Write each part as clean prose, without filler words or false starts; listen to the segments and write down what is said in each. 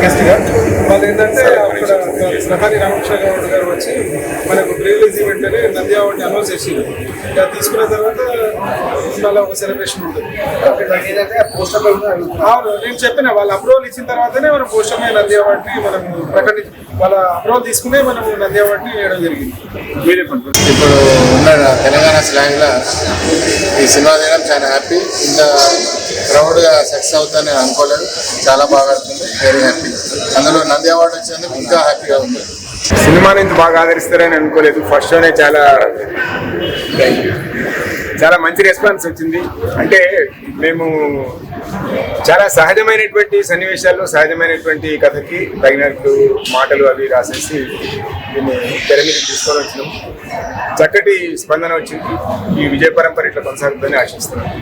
గెస్ట్గా వాళ్ళు ఏంటంటే అక్కడ ప్రధాని రామకృష్ణ గౌడ్ గారు వచ్చి మనకు రిలీజ్ ఈవెంట్ని నంది అవార్డుని అనౌన్స్ చేసి తీసుకున్న తర్వాత మళ్ళీ ఒక సెలబ్రేషన్ ఉంటుంది. అవును, నేను చెప్పిన వాళ్ళ అప్రూవల్ ఇచ్చిన తర్వాతనే మనం పోస్టర్ మీద నంది అవార్డుని మనం వాళ్ళ అప్రూవల్ తీసుకునే మనం నంది అవార్డుని వేయడం జరిగింది. ఇప్పుడు ఉన్న తెలంగాణ స్లాంగ్లో ఈ సినిమా తీయడం చాలా హ్యాపీ. ఇంత క్రౌడ్గా సక్సెస్ అవుతుందని నేను అనుకోలేదు. చాలా బాగా ఆడుతుంది, వెరీ హ్యాపీ. అందులో నంది అవార్డు వచ్చేందుకు ఇంకా హ్యాపీగా ఉంది. సినిమాని ఇంత బాగా ఆదరిస్తారని అనుకోలేదు. ఫస్ట్ షోనే చాలా మంచి రెస్పాన్స్ వచ్చింది. అంటే మేము చాలా సహజమైనటువంటి సన్నివేశాల్లో సహజమైనటువంటి కథకి తగినట్టు మాటలు అవి రాసేసి దీన్ని తెర మీద తీసుకొని వచ్చినాం. చక్కటి స్పందన వచ్చింది. ఈ విజయ పరంపర ఇట్లా కొనసాగుతుందని ఆశిస్తున్నాను.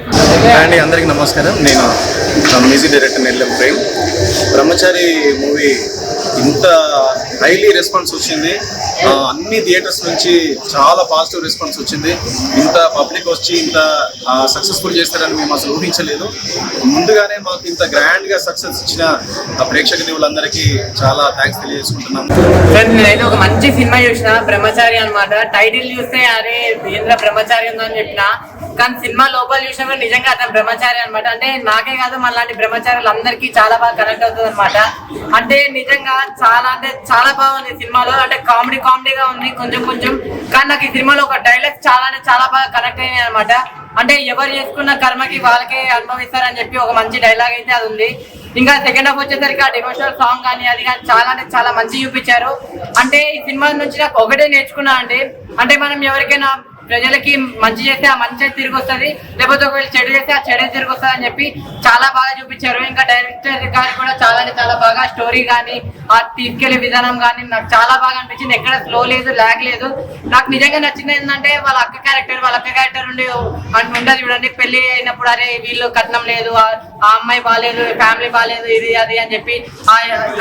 అండి, అందరికీ నమస్కారం. నేను మ్యూజిక్ డైరెక్టర్ నెల్లెం ప్రేమ్. బ్రహ్మచారి మూవీ ఇంత హైలీ రెస్పాన్స్ వచ్చింది. అన్ని థియేటర్స్ నుంచి చాలా పాజిటివ్ రెస్పాన్స్ వచ్చింది. ఇంత పబ్లిక్ వచ్చి ఇంత సక్సెస్ఫుల్ చేస్తారని మేము అసలు ఊహించలేదు. ముందుగానే మాకు ఇంత గ్రాండ్గా సక్సెస్ ఇచ్చిన ప్రేక్షక దేవులందరికీ చాలా థ్యాంక్స్ తెలియజేసుకుంటున్నాం. నేనైతే ఒక మంచి సినిమా చూసిన, బ్రహ్మచారి అనమాట. టైటిల్ చూస్తే అరే ఏంద్ర బ్రహ్మచారి ఉందని చెప్పిన, కానీ సినిమా లోపల చూసినప్పుడు నిజంగా అతను బ్రహ్మచారి అనమాట. అంటే నాకే కాదు మళ్ళీ బ్రహ్మచారులు అందరికీ చాలా బాగా కనెక్ట్ అవుతుంది అనమాట. అంటే నిజంగా చాలా బాగుంది సినిమాలో. అంటే కామెడీగా ఉంది కొంచెం, కానీ నాకు ఈ సినిమాలో ఒక డైలాగ్ చాలా బాగా కనెక్ట్ అయ్యాయి అనమాట. అంటే ఎవరు చేసుకున్న కర్మకి వాళ్ళకే అనుభవిస్తారని చెప్పి ఒక మంచి డైలాగ్ అయితే అది ఉంది. ఇంకా సెకండ్ హాఫ్ వచ్చేసరికి ఆ డివోషనల్ సాంగ్ కానీ అది కానీ చాలా మంచి చూపించారు. అంటే ఈ సినిమా నుంచి నాకు ఒకటే నేర్చుకున్నా అంటే మనం ఎవరికైనా ప్రజలకి మంచి చేస్తే ఆ మంచి తిరిగి వస్తుంది, లేకపోతే ఒకవేళ చెడు చేస్తే ఆ చెడు తిరిగి వస్తుంది అని చెప్పి చాలా బాగా చూపించారు. ఇంకా డైరెక్టర్ గారు కూడా చాలా బాగా స్టోరీ కానీ ఆ తీసుకెళ్లే విధానం కానీ నాకు చాలా బాగా అనిపించింది. ఎక్కడ స్లో లేదు, లాగ్ లేదు. నాకు నిజంగా నచ్చింది ఏంటంటే వాళ్ళ అక్క క్యారెక్టర్ ఉండి ఉండదు చూడండి. పెళ్లి అయినప్పుడు అరే వీళ్ళు కట్నం లేదు, ఆ అమ్మాయి బాగాలేదు, ఫ్యామిలీ బాగాలేదు, ఇది అది అని చెప్పి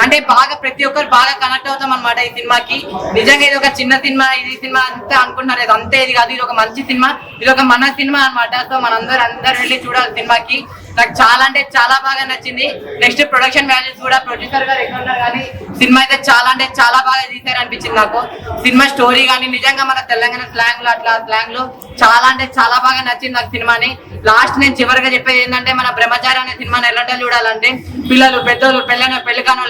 అంటే బాగా ప్రతి ఒక్కరు బాగా కనెక్ట్ అవుతాం అనమాట ఈ సినిమాకి. నిజంగా ఇది ఒక చిన్న సినిమా, ఇది సినిమా అంతే అనుకుంటున్నారు, ఇది అంతే ఇది కాదు. ఇది ఒక మంచి సినిమా, ఇది ఒక మన సినిమా అనమాట. సో అందరూ వెళ్ళి చూడాలి సినిమాకి. నాకు చాలా బాగా నచ్చింది. నెక్స్ట్ ప్రొడక్షన్ వాల్యూస్ కూడా ప్రొడ్యూసర్ గారు ఎక్కువ ఉన్నారు, కానీ సినిమా అయితే చాలా బాగా తీశారు అనిపించింది నాకు. సినిమా స్టోరీ కానీ నిజంగా మన తెలంగాణ స్లాంగ్ లో చాలా బాగా నచ్చింది నాకు సినిమాని. లాస్ట్ నేను చివరిగా చెప్పేది ఏంటంటే మన బ్రహ్మచారి అనే సినిమాని ఎలాంటి చూడాలంటే పిల్లలు, పెద్దోళ్ళు, పెళ్లి కానో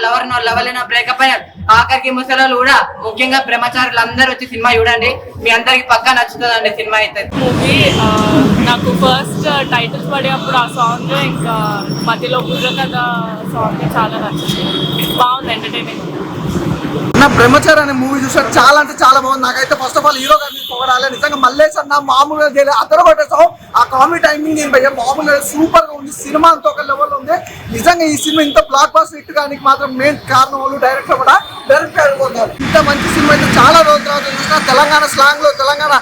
లవర్లేనో బ్రేకప్ అయిన ఆఖరికి ముసలోళ్ళు కూడా ముఖ్యంగా బ్రహ్మచారులు అందరూ వచ్చి సినిమా చూడండి. మీ అందరికి పక్కా నచ్చుతుందండి సినిమా అయితే. మూవీ నాకు ఫస్ట్ టైటిల్స్ పడేటప్పుడు ఆ సాంగ్, ఇంకా మధ్యలో బుర్రకథ సాంగ్ చాలా నచ్చింది. బాగుంది, ఎంటర్టైనింగ్. నా బ్రహ్మచారి అనే మూవీ చూసాను, చాలా బాగుంది. నాకైతే ఫస్ట్ ఆఫ్ ఆల్ హీరో గారిని పొగడాలి. నిజంగా మల్లేష్ అన్న మామూలుగా చేయలేదు, అతను కొట్టేసాం. ఆ కామెడీ టైమింగ్ మామూలుగా సూపర్ గా ఉంది. సినిమా అంతా ఒక లెవెల్ ఉంది. నిజంగా ఈ సినిమా ఇంత బ్లాక్ బాస్టర్ హిట్ కానీ మాత్రం మెయిన్ కారణం వాళ్ళు డైరెక్టర్ కూడా అయిపోతారు. ఇంత మంచి సినిమా అయితే చాలా రోజుల తర్వాత చూసిన. తెలంగాణ స్లాంగ్ లో తెలంగాణ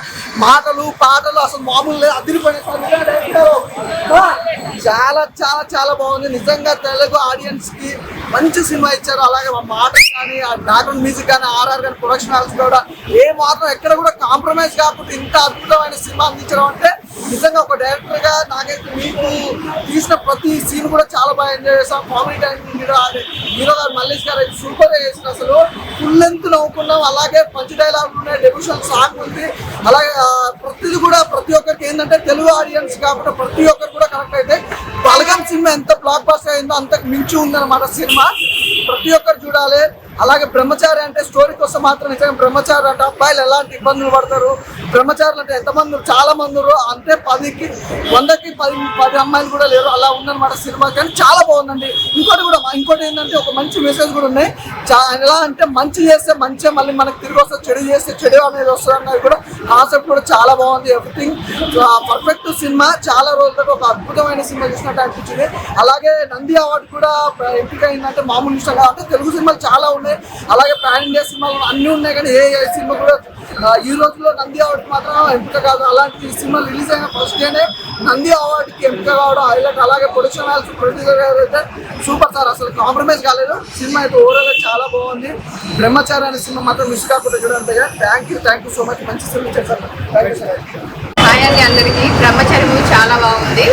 మాటలు పాటలు అసలు మామూలు అదిరిపోయిన చాలా బాగుంది. నిజంగా తెలుగు ఆడియన్స్ కి మంచి సినిమా ఇచ్చారు. అలాగే మాటలు కానీ ఆ బ్యాక్గ్రౌండ్ మ్యూజిక్ కానీ ఆర్ఆర్ కానీ ప్రొడక్షన్ హౌస్ కూడా ఏ మాత్రం ఎక్కడ కూడా కాంప్రమైజ్ కాకుండా ఇంత అద్భుతమైన సినిమా అందించడం అంటే నిజంగా ఒక డైరెక్టర్ గా నాకైతే మీకు తీసిన ప్రతి సీన్ కూడా చాలా బాగా ఎంజాయ్ చేస్తాం. కామెడీ టైం హీరో గారు మల్లేష్ గారు అయితే సూపర్ గా చేసిన, అసలు ఫుల్ లెంత్ నవ్వుకున్నాం. అలాగే మంచి డైలాగ్ ఉన్నాయి, డెబ్యూషన్ సాంగ్ ఉంది. అలాగే ప్రతిది కూడా ప్రతి ఒక్కరికి ఏంటంటే తెలుగు ఆడియన్స్ కాబట్టి ప్రతి ఒక్కరు కూడా కనెక్ట్ అయితే బలగం సినిమా ఎంత బ్లాక్ బస్టర్ అయిందో అంతకు మించి ఉందన్నమాట సినిమా. ప్రతి ఒక్కరు చూడాలి. అలాగే బ్రహ్మచారి అంటే స్టోరీ కోసం మాత్రం నిజంగా బ్రహ్మచారి అంటే అబ్బాయిలు ఎలాంటి ఇబ్బందులు పడతారు, బ్రహ్మచారులు అంటే ఎంతమంది చాలా మంది అంటే 100కి 10 అమ్మాయిలు కూడా లేరు, అలా ఉందన్నమాట సినిమా. కానీ చాలా బాగుందండి. ఇంకోటి ఏంటంటే ఒక మంచి మెసేజ్ కూడా ఉన్నాయి. ఎలా అంటే మంచి చేస్తే మంచిగా మళ్ళీ మనకు తిరిగి వస్తుంది, చెడు చేస్తే చెడు అనేది వస్తుంది అన్నది కూడా కాన్సెప్ట్ కూడా చాలా బాగుంది. Everything perfect cinema. చాలా రోజులతో ఒక అద్భుతమైన సినిమా చూసినట్టు అనిపించింది. అలాగే నంది అవార్డు కూడా ఎంపిక అయిందంటే మామూలు విషయం అంటే తెలుగు సినిమాలు చాలా ఉన్నాయి. అలాగే పాన్ ఇండియా సినిమాలు అన్నీ ఉన్నాయి, కానీ ఏ సినిమా కూడా ఈ రోజుల్లో నంది అవార్డు మాత్రం ఎంపిక కాదు. అలాంటి సినిమా రిలీజ్ అయిన ఫస్ట్ డేనే నంది అవార్డుకి ఎంపిక కావడం హైలైట్. అలాగే ప్రొడక్షన్ వాల్స్ ప్రొడ్యూసర్ గారు అయితే సూపర్ సార్, అసలు కాంప్రమైజ్ కాలేదు. సినిమా అయితే ఓవరాల్గా చాలా బాగుంది. బ్రహ్మచారి అనే సినిమా మాత్రం మిస్ కాకుండా చూడండి. Thank you so much. మంచి సినిమా చేశారు. Thank you sir. హాయ్ అండి అందరికీ. బ్రహ్మచారి మూవీ చాలా బాగుంది.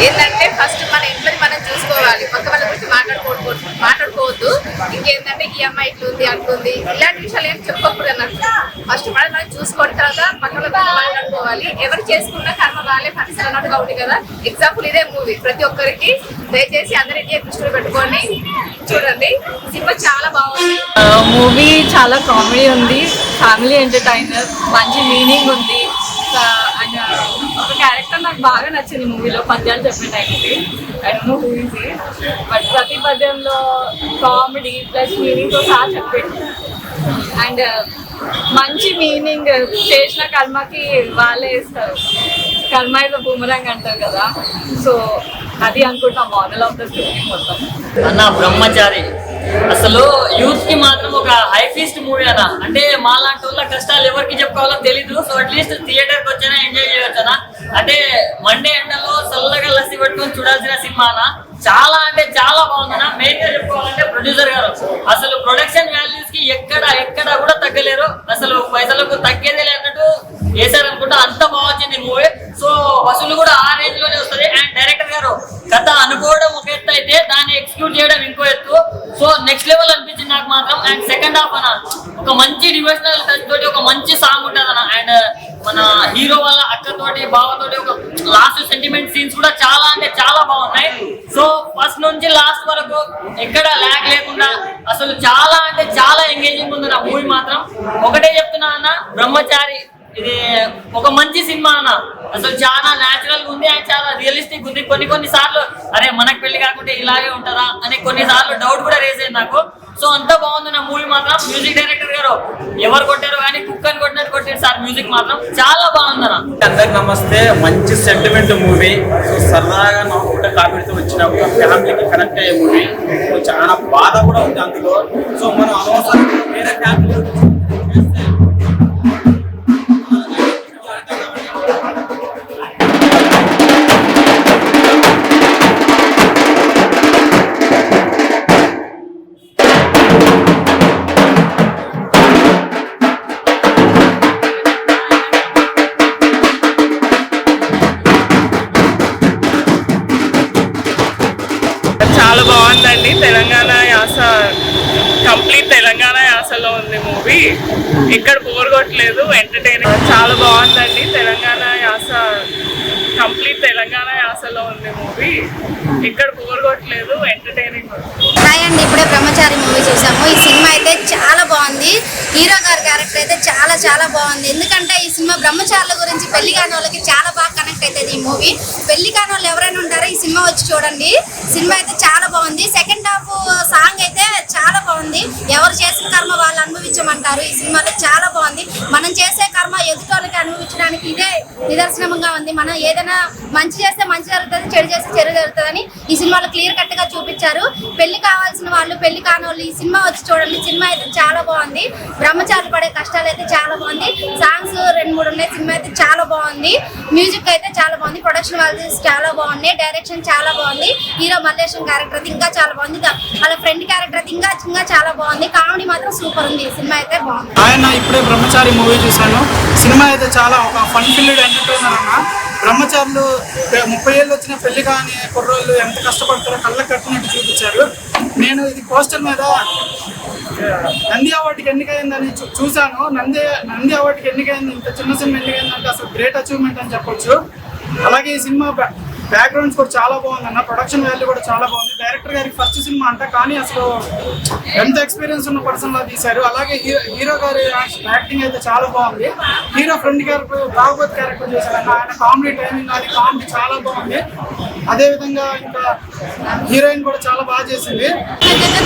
ఏంటంటే ఫస్ట్ మన ఇంట్లో మనం చూసుకోవాలి, కొత్త వాళ్ళ గురించి మాట్లాడుకోవద్దు. ఇంకే అమ్మాయి ఇట్లుంది అంటుంది ఇలాంటి విషయాలు ఏం చెప్పకూడదు అన్నట్టు. ఫస్ట్ మనం చూసుకోండి, తర్వాత పక్కన మాట్లాడుకోవాలి. ఎవరు చేసుకున్న కర్మ వాళ్ళే ఫలిస్తారు అన్నట్టుగా ఉంది కదా. ఎగ్జాంపుల్ ఇదే మూవీ. ప్రతి ఒక్కరికి దయచేసి అందరికీ దృష్టిలో పెట్టుకొని చూడండి. సినిమా చాలా బాగుంది. మూవీ చాలా కామెడీ ఉంది, ఫ్యామిలీ ఎంటర్టైనర్, మంచి మీనింగ్ ఉంది. అండ్ ఒక క్యారెక్టర్ నాకు బాగా నచ్చింది మూవీలో, పద్యాలు చెప్పే టైంకి. I don't know who is he, but ప్రతి పద్యంలో కామెడీ ప్లస్ మీనింగ్తో సహా చెప్పింది. అండ్ మంచి మీనింగ్, చేసిన కర్మకి వాళ్ళే ఇస్తారు. కర్మ ఇస్ బూమరాంగ్ అంటారు కదా, సో అది అనుకుంటా మోడల్ ఆఫ్ ద స్టోరీ మొత్తం. అన్న బ్రహ్మచారి అసలు యూత్ కి మాత్రం ఒక హై ఫీస్ట్ మూవీ అన్న. అంటే మాలాంటి వాళ్ళ కష్టాలు ఎవరికి చెప్పుకోవాలో తెలీదు. సో అట్లీస్ట్ థియేటర్కి వచ్చినా ఎంజాయ్ చేయొచ్చు అన్న. అంటే మండే ఎండలో చల్లగా లస్సి పెట్టుకొని చూడాల్సిన సినిమా అన్న. చాలా అంటే చాలా బాగుందన్న. మెయిన్ గా చెప్పుకోవాలంటే ప్రొడ్యూసర్ గారు అసలు ప్రొడక్షన్ వాల్యూస్ కి ఎక్కడ కూడా తగ్గలేరు. అసలు పైసలకు తగ్గేదే లేనట్టు వేసారనుకుంటా, అంత బాగా వచ్చింది మూవీ. సో వసూలు కూడా ఆ రేంజ్ లోనే వస్తుంది. అండ్ డైరెక్టర్ గారు కథ అనుకోవడం ఒక ఎత్తు అయితే దాన్ని ఎగ్జిక్యూట్ చేయడం ఇంకో ఎత్తు. సో నెక్స్ట్ లెవెల్ అనిపించింది నాకు మాత్రం. అండ్ సెకండ్ హాఫ్ అన్న ఒక మంచి డివోషనల్ టచ్ తోటి ఒక మంచి సాంగ్ ఉంటుంది అన్న. అండ్ మన హీరో వాళ్ళ అక్కతోటి బావతోటి ఒక లాస్ట్ సెంటిమెంట్ సీన్స్ కూడా చాలా అంటే చాలా బాగున్నాయి. సో ఫస్ట్ నుంచి లాస్ట్ వరకు ఎక్కడ ల్యాగ్ లేకుండా అసలు చాలా అంటే చాలా ఎంగేజింగ్ ఉంది నా మూవీ మాత్రం. ఒకటే చెప్తున్నా అన్న, బ్రహ్మచారి ఇది ఒక మంచి సినిమా అన్న. అసలు చాలా న్యాచురల్ గా ఉంది అండ్ చాలా రియలిస్టిక్ ఉంది. కొన్ని సార్లు అరే మనకు పెళ్లి కాకుంటే ఇలాగే ఉంటుందా అని కొన్నిసార్లు డౌట్ కూడా రేస్ అయింది నాకు. సో అంత బాగుంది నా మూవీ మాత్రం. మ్యూజిక్ డైరెక్టర్ గారు ఎవరు కొట్టారు కానీ కుక్కని కొట్టినట్టు కొట్టారు సార్. మ్యూజిక్ మాత్రం చాలా బాగుందన్న. అందరికి నమస్తే. మంచి సెంటిమెంట్ మూవీ. సో సరదాగా నాకు కూడా కామెడీతో వచ్చిన ఒక ఫ్యామిలీకి కనెక్ట్ అయ్యే మూవీ. సో చాలా బాధ కూడా ఉంది అందులో. సో మనం అనవసరంగా వేరే ఫ్యామిలీ చాలా బాగుందండి. తెలంగాణ యాస, కంప్లీట్ తెలంగాణ యాసలో ఉంది మూవీ. ఇక్కడ బోర్ కొట్టలేదు, ఎంటర్టైనింగ్ చాలా బాగుందండి. తెలంగాణ యాస, కంప్లీట్ తెలంగాణ యాసలో ఉంది మూవీ. ఇక్కడ బోర్ కొట్టలేదు, ఎంటర్టైనింగ్. హాయ్ అండి, ఇప్పుడే బ్రహ్మచారి మూవీ చూసాము. ఈ సినిమా అయితే చాలా బాగుంది. హీరో గారి క్యారెక్టర్ అయితే చాలా బాగుంది. ఎందుకంటే ఈ సినిమా బ్రహ్మచారుల గురించి, పెళ్లి కాని వాళ్ళకి చాలా బాగా కనెక్ట్ అవుతుంది ఈ మూవీ. పెళ్లి కాని వాళ్ళు ఎవరైనా ఉంటారో ఈ సినిమా వచ్చి చూడండి. సినిమా అయితే చాలా బాగుంది. సెకండ్ హాఫ్ సాంగ్ అయితే చాలా బాగుంది. ఎవరు చేసిన కర్మ వాళ్ళు అనుభవించమంటారు. ఈ సినిమాలో చాలా బాగుంది. మనం చేసే కర్మ ఎదుటోళ్ళకి అనుభవించడానికి ఇదే నిదర్శనంగా ఉంది. మనం ఏదైనా మంచి చేస్తే మంచి జరుగుతుంది, చెడు చేస్తే చెడు జరుగుతుందని ఈ సినిమాలో క్లియర్ కట్ గా చూపించారు. పెళ్లి కావాల్సిన వాళ్ళు, పెళ్లి కాని వాళ్ళు ఈ సినిమా వచ్చి చూడండి. సినిమా అయితే చాలా బాగుంది. బ్రహ్మచారి పడే కష్టాలు అయితే చాలా బాగుంది. సాంగ్స్ 2-3 ఉన్నాయి. సినిమా అయితే చాలా బాగుంది. మ్యూజిక్ అయితే చాలా బాగుంది. ప్రొడక్షన్ వాల్యూస్ చాలా బాగున్నాయి. డైరెక్షన్ చాలా బాగుంది. హీరో మల్లేశం క్యారెక్టర్ అయితే ఇంకా చాలా బాగుంది. వాళ్ళ ఫ్రెండ్ క్యారెక్టర్ అయితే ఇంకా చాలా బాగుంది. కామెడీ మాత్రం సూపర్ ఉంది. సినిమా అయితే బాగుంది. ఆయన ఇప్పుడే బ్రహ్మచారి మూవీ చూశాను. సినిమా అయితే చాలా ఒక ఫన్ ఫిల్డ్ ఎంటర్టైనర్ అన్న. బ్రహ్మచారులు 30 ఏళ్ళు వచ్చిన పెళ్లి కాని కుర్రోళ్ళు ఎంత కష్టపడతారో కళ్ళకు కట్టినట్టు చూపించారు. నేను ఇది పోస్టర్ మీద నంది అవార్డుకి ఎన్నికైందని చూశాను. నంది అవార్డుకి ఎన్నికైంది. ఇంత చిన్న సినిమా ఎన్నికైందంటే అసలు గ్రేట్ అచీవ్మెంట్ అని చెప్పొచ్చు. అలాగే ఈ సినిమా బ్యాక్గ్రౌండ్స్ కూడా చాలా బాగుంది అన్న. ప్రొడక్షన్ వాల్యూ కూడా చాలా బాగుంది. డైరెక్టర్ గారికి ఫస్ట్ సినిమా అంట, కానీ అసలు ఎంత ఎక్స్పీరియన్స్ ఉన్న పర్సన్ లా తీశారు. అలాగే హీరో గారి యాక్టింగ్ అయితే చాలా బాగుంది. Hero friend character Bhagwat character చేశారు. ఆయన కామెడీ టైమింగ్, అది కామెడీ చాలా బాగుంది. అదే విధంగా ఇంకా హీరోయిన్ కూడా చాలా బాగా చేసింది.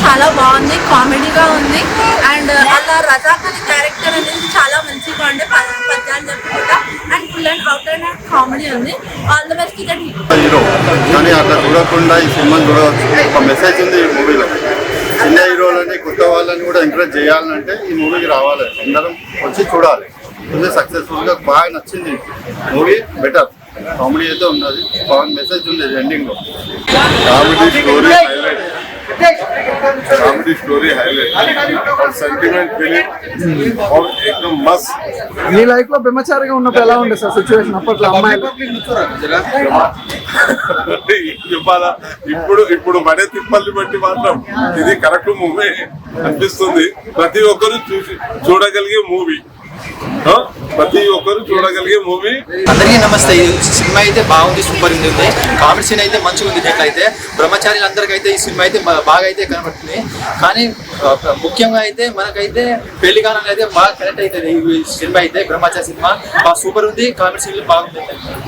చాలా బాగుంది, కామెడీగా ఉంది. అండ్ అలా రజాక్ అనే క్యారెక్టర్ అనేది చాలా మంచిగా ఉండే, పద్యాలు చెప్పుకుంటా. And full and out and comedy ఉంది. All the best that hero. కానీ అట్లా చూడకుండా ఈ సినిమాని చూడవచ్చు. ఒక మెసేజ్ ఉంది ఈ మూవీలో. చిన్న హీరోలని, కొత్త వాళ్ళని కూడా ఎంకరేజ్ చేయాలంటే ఈ మూవీకి రావాలి. అందరం వచ్చి చూడాలి. కొంచెం సక్సెస్ఫుల్గా బాగా నచ్చింది మూవీ. బెటర్ కామెడీ అయితే ఉన్నది. బాగా మెసేజ్ ఉంది ఎండింగ్లో. Comedy story highlight. Comedy story highlight और सेंटिमेंट फिल्म और एकदम मस्त. మీ లైఫ్ లో బ్రహ్మచారిగా ఉన్నప్పుడు ఎలా ఉండే సార్ సిచ్యువేషన్ అప్పట్లో అమ్మాయిలు? చెప్పాలా, ఇప్పుడు పడే తిప్పల్ని బట్టి మాత్రం ఇది కరెక్ట్ మూవీ అనిపిస్తుంది. ప్రతి ఒక్కరు చూడగలిగే మూవీ. ప్రతి ఒక్కరు చూడగలిగే మూవీ. అందరికీ నమస్తే. ఈ సినిమా అయితే బాగుంది, సూపర్ ఉంది. కామెడీ సీన్ అయితే మంచిగా ఉంది. ఎట్లయితే బ్రహ్మచారులందరికీ అయితే ఈ సినిమా అయితే బాగా అయితే కనబడుతుంది. కానీ ముఖ్యంగా అయితే మనకైతే పెళ్లి కాలంలో అయితే బాగా కనెక్ట్ అవుతుంది ఈ సినిమా అయితే. బ్రహ్మచారి సినిమా బాగా సూపర్ ఉంది, కామెడీ సీన్ బాగుంది.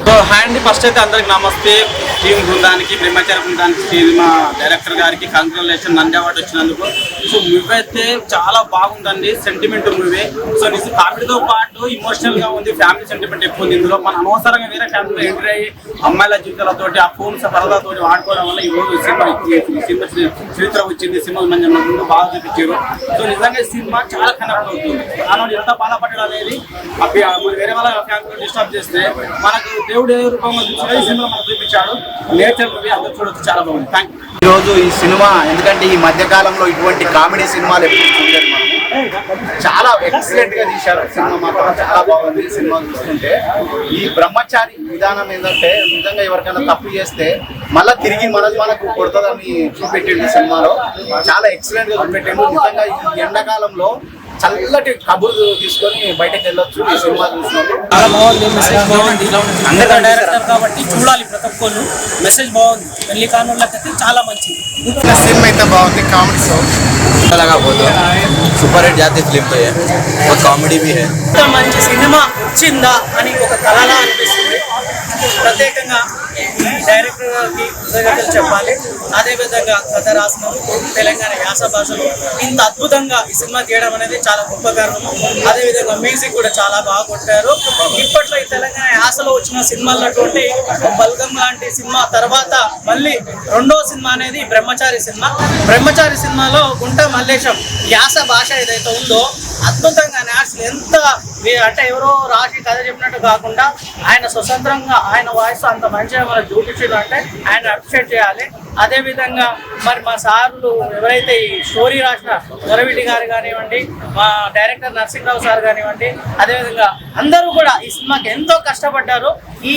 సో హ్యాండ్ ఫస్ట్ అయితే అందరికి నమస్తే. టీం బృందానికి, బ్రహ్మచారి బృందానికి, సినిమా డైరెక్టర్ గారికి కంగ్రాచులేషన్, నంది అవార్డు వచ్చినందుకు. సో మూవీ అయితే చాలా బాగుందండి, సెంటిమెంట్ మూవీ. సో కామెడీతో పాటు ఇమోషనల్ గా ఉంది, ఫ్యామిలీ సెంటిమెంట్ ఎక్కువ ఉంది ఇందులో. మన అనవసరంగా వేరే ఫ్యామిలీలో ఎంటర్ అయ్యి అమ్మాయిల జీవితాలతోటి ఆ ఫోన్స్ పరదాతో వాడుకోవడం వల్ల ఈ రోజు సినిమా చరిత్ర వచ్చింది. సినిమా ముందు బాగా చూపించారు. సో నిజంగా ఈ సినిమా చాలా కనెక్ట్ అవుతుంది. దాని ఎంత బాధపడడం అనేది వేరే వాళ్ళ ఫ్యామిలీ డిస్టర్బ్ చేస్తే మనకు దేవుడు ఏ రూపంగా చూసినా ఈ సినిమా మనకు చూపించాడు. నేచర్ మూవీ అందరూ చూడొచ్చు, చాలా బాగుంది. Thank you. ఈరోజు ఈ సినిమా ఎందుకంటే ఈ మధ్య కాలంలో ఇటువంటి కామెడీ సినిమాలు ఎప్పుడు చూడలేదు మనం. చాలా ఎక్సలెంట్ గా తీశారు సినిమా, మాత్రం చాలా బాగుంది. సినిమా చూస్తుంటే ఈ బ్రహ్మచారి విధానం ఏంటంటే నిజంగా ఎవరికైనా తప్పు చేస్తే మళ్ళీ తిరిగి మనకు కొడుతుందని చూపెట్టిండు ఈ సినిమాలో. చాలా ఎక్సలెంట్ గా చూపెట్టిండు. నిజంగా ఈ ఎండాకాలంలో చల్లటి కబుర్లు తీసుకొని బయటకు వెళ్ళొచ్చు ఈ సినిమా చూసినప్పుడు. చాలా బాగుంది, మెసేజ్ బాగుంది. అందరికీ డైరెక్టర్ కాబట్టి చూడాలి ప్రతి ఒక్కరు. మెసేజ్ బాగుంది, పెళ్లి కానులకైతే చాలా మంచిది. సినిమా అయితే బాగుంది, కామెడీ షో लगा बहुत सुपर हिट जाती फिल्म तो है, बहुत कॉमेडी भी है. మంచి సినిమా వచ్చిందా అని ఒక కళలా అనిపిస్తుంది. ప్రత్యేకంగా ఈ డైరెక్టర్ గారికి కృతజ్ఞతలు చెప్పాలి. అదేవిధంగా కథ రాసిన తెలంగాణ యాస భాషలో ఇంత అద్భుతంగా ఈ సినిమా తీయడం అనేది చాలా గొప్ప కారణము. అదేవిధంగా మ్యూజిక్ కూడా చాలా బాగా కొట్టారు. ఇప్పట్లో ఈ తెలంగాణ యాసలో వచ్చిన సినిమాలటువంటి బల్గం లాంటి సినిమా తర్వాత మళ్ళీ రెండో సినిమా అనేది బ్రహ్మచారి సినిమా. బ్రహ్మచారి సినిమాలో గుంట మల్లేశం యాస భాష ఏదైతే ఉందో అద్భుతంగా నేషనల్ ఎంత అంటే ఎవరో రాసి కథ చెప్పినట్టు కాకుండా ఆయన స్వతంత్రంగా ఆయన వాయిస్ అంత మంచిగా మనకు చూపించారు అంటే ఆయన అప్రిషియేట్ చేయాలి. అదేవిధంగా మరి మా సార్లు ఎవరైతే ఈ స్టోరీ రాసిన దొరవిటి గారు కానివ్వండి, మా డైరెక్టర్ నరసింహరావు సార్ కానివ్వండి, అదేవిధంగా అందరూ కూడా ఈ సినిమాకి ఎంతో కష్టపడ్డారు. ఈ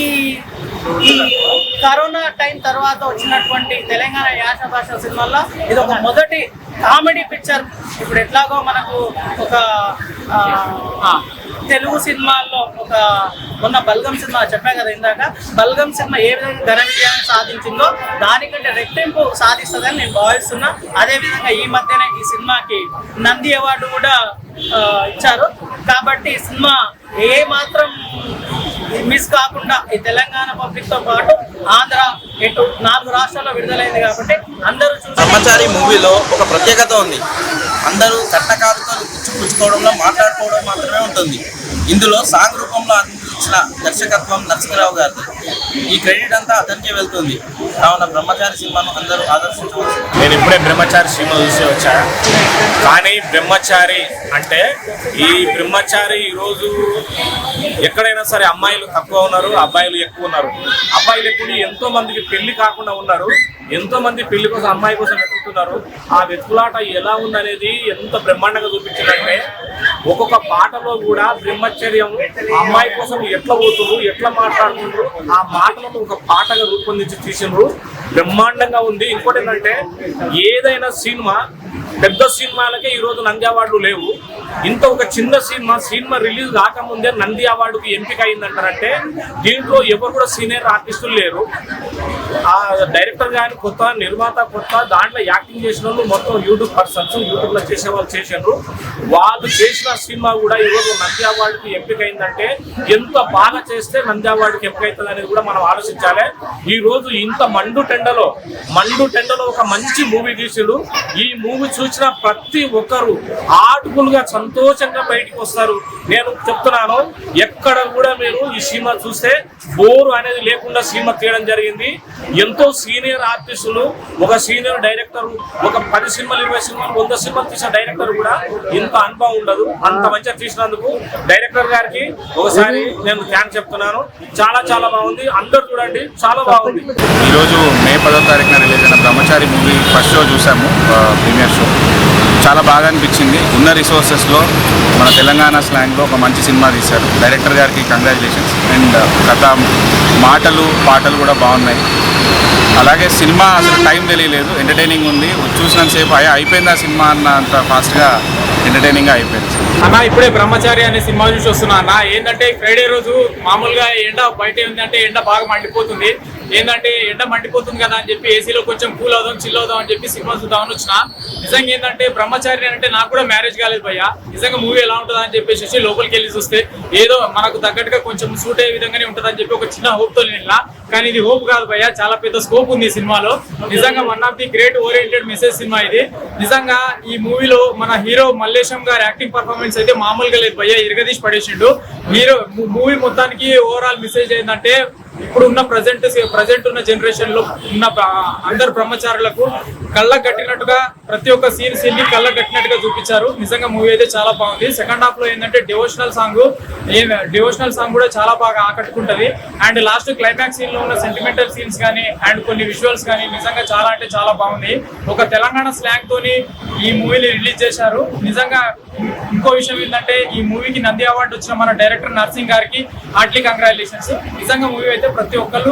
కరోనా టైం తర్వాత వచ్చినటువంటి తెలంగాణ యాస భాష సినిమాల్లో ఇది ఒక మొదటి కామెడీ పిక్చర్. ఇప్పుడు ఎట్లాగో మనకు ఒక తెలుగు సినిమాల్లో ఒక మొన్న బల్గం సినిమా చెప్పా కదా ఇందాక, బల్గం సినిమా ఏ విధంగా ఘన విజయాన్ని సాధించిందో దానికంటే రెట్టింపు సాధిస్తుందని నేను భావిస్తున్నా. అదేవిధంగా ఈ మధ్యనే ఈ సినిమాకి నంది అవార్డు కూడా ఇచ్చారు. కాబట్టి ఈ సినిమా ఏ మాత్రం మిస్ కాకుండా ఈ తెలంగాణ పబ్లిక్ తో పాటు ఆంధ్ర ఇటు 4 రాష్ట్రాల్లో విడుదలైంది కాబట్టి అందరూ చూసి. బ్రహ్మచారి మూవీలో ఒక ప్రత్యేకత ఉంది. అందరూ కట్టకారుతో పుచ్చుకోవడంలో మాట్లాడుకోవడం మాత్రమే ఉంటుంది. ఇందులో సాంగ్ రూపంలో అందించిన దర్శకత్వం నరసింహరావు గారిది. ఈ క్రెడిట్ అంతా అతనికే వెళ్తుంది. కావున బ్రహ్మచారి సినిమాను అందరూ ఆదర్శించవచ్చు. నేను ఇప్పుడే బ్రహ్మచారి సినిమా చూసి వచ్చా. కానీ బ్రహ్మచారి అంటే ఈ బ్రహ్మచారి ఈరోజు ఎక్కడైనా సరే అమ్మాయిలు తక్కువ ఉన్నారు, అబ్బాయిలు ఎక్కువ ఉన్నారు. అబ్బాయిలు ఎక్కువ ఎంతో మందికి పెళ్లి కాకుండా ఉన్నారు, ఎంతో మంది పెళ్లి కోసం అమ్మాయి కోసం వెతుకుతున్నారు. ఆ వెతుకులాట ఎలా ఉందనేది ఎంత బ్రహ్మాండంగా చూపించిందంటే ఒక్కొక్క పాటలో కూడా బ్రహ్మచర్యం అమ్మాయి కోసం ఎట్లా పోతున్నారు, ఎట్లా మాట్లాడుతున్నారు, ఆ మాటలను ఒక పాటగా రూపొందించి తీసినారు. బ్రహ్మాండంగా ఉంది. ఇంకోటి ఏంటంటే ఏదైనా సినిమా పెద్ద సినిమాలకే ఈరోజు నంది అవార్డులు లేవు. ఇంత ఒక చిన్న సినిమా రిలీజ్ కాకముందే నంది అవార్డుకి ఎంపిక అయిందంటారంటే దీంట్లో ఎవరు కూడా సీనియర్ ఆర్టిస్టులు లేరు. ఆ డైరెక్టర్ కానీ కొత్త, నిర్మాత కొత్త, దాంట్లో యాక్టింగ్ చేసిన వాళ్ళు మొత్తం యూట్యూబ్ పర్సన్స్, యూట్యూబ్లో చేసే వాళ్ళు చేసారు. వాళ్ళు చేసిన సినిమా కూడా ఈరోజు నంది అవార్డుకి ఎంపిక అయిందంటే ఎంత బాగా చేస్తే నంది అవార్డుకి ఎంపిక అవుతుంది అనేది కూడా మనం ఆలోచించాలి. ఈ రోజు ఇంత మండు టెండలో ఒక మంచి మూవీ తీసాడు. ఈ మూవీ చూసిన ప్రతి ఒక్కరు ఆర్ట్ఫుల్ గా సంతోషంగా బయటికి వస్తారు. నేను చెప్తున్నాను, ఎక్కడ కూడా మీరు ఈ సినిమా చూస్తే బోరు అనేది లేకుండా సినిమా తీయడం జరిగింది. ఎంతో సీనియర్ ఆర్టిస్టులు, ఒక సీనియర్ డైరెక్టర్, ఒక 10 సినిమాలు 20 సినిమాలు 100 సినిమాలు తీసిన డైరెక్టర్ కూడా ఇంత అనుభవం ఉండదు. అంత మంచిగా తీసినందుకు డైరెక్టర్ గారికి ఒకసారి నేను థ్యాంక్స్ చెప్తున్నాను. చాలా చాలా బాగుంది, అందరు చూడండి, చాలా బాగుంది. ఈరోజు మే 10వ తారీఖున రిలీజ్ అయిన బ్రహ్మచారి మూవీ ఫస్ట్ షో చూసాము, ప్రీమియర్ షో. చాలా బాగా అనిపించింది. ఉన్న రిసోర్సెస్లో మన తెలంగాణ స్లాంగ్లో ఒక మంచి సినిమా తీశారు. డైరెక్టర్ గారికి కంగ్రాచులేషన్స్. అండ్ కథ, మాటలు, పాటలు కూడా బాగున్నాయి. అలాగే సినిమా అసలు టైం తెలియలేదు, ఎంటర్టైనింగ్ ఉంది. చూసినంతసేపు అయిపోయింది ఆ సినిమా అన్నంత ఫాస్ట్గా ఎంటర్టైనింగ్గా అయిపోయింది. అన్న ఇప్పుడే బ్రహ్మచారి అనే సినిమా చూసి వస్తున్నా అన్న. ఏంటంటే ఫ్రైడే రోజు మామూలుగా ఎండ బయట ఏంటంటే ఎండ బాగా మండిపోతుంది. ఏంటంటే ఎండ మండిపోతుంది కదా అని చెప్పి ఏసీలో కొంచెం కూల్ అవుదాం, చిల్ అవుదాం అని చెప్పి సినిమా చూద్దామని వచ్చిన. నిజంగా ఏంటంటే బ్రహ్మచారి అంటే నాకు కూడా మ్యారేజ్ కాలేదు భయ్య. నిజంగా మూవీ ఎలా ఉంటుంది అని చెప్పేసి లోపలికి వెళ్ళి చూస్తే ఏదో మనకు తగ్గట్టుగా కొంచెం సూట్ అయ్యే విధంగానే ఉంటుంది అని చెప్పి ఒక చిన్న హోప్ తో వెళ్ళినా. కానీ ఇది హోప్ కాదు భయ్య, చాలా పెద్ద స్కోప్ ఉంది ఈ సినిమాలో. నిజంగా one of the great oriented message cinema ఇది. నిజంగా ఈ మూవీలో మన హీరో మల్లేశం గారి యాక్టింగ్ పర్ఫార్మెన్స్ అయితే మామూలుగా లేదు భయ్య, ఇరగదీసి పడేసిండు. హీరో మూవీ మొత్తానికి ఓవరాల్ మెసేజ్ ఏంటంటే ఇప్పుడు ఉన్న ప్రజెంట్ ఉన్న జనరేషన్ లో ఉన్న అందరు బ్రహ్మచారులకు కళ్ళకు కట్టినట్టుగా ప్రతి ఒక్క సీన్ ని కళ్ళకు కట్టినట్టుగా చూపించారు. నిజంగా మూవీ అయితే చాలా బాగుంది. సెకండ్ హాఫ్ లో ఏంటంటే డివోషనల్ సాంగ్ కూడా చాలా బాగా ఆకట్టుకుంటది. అండ్ లాస్ట్ క్లైమాక్స్ సీన్ లో ఉన్న సెంటిమెంటల్ సీన్స్ కానీ అండ్ కొన్ని విజువల్స్ కానీ నిజంగా చాలా అంటే చాలా బాగుంది. ఒక తెలంగాణ స్లాంగ్ తోని ఈ మూవీని రిలీజ్ చేశారు. నిజంగా ఇంకో విషయం ఏంటంటే ఈ మూవీకి నంది అవార్డు వచ్చిన మన డైరెక్టర్ నర్సింగ్ గారికి హార్ట్లీ కంగ్రాచులేషన్స్. నిజంగా మూవీ అయితే ప్రతి ఒక్కళ్ళు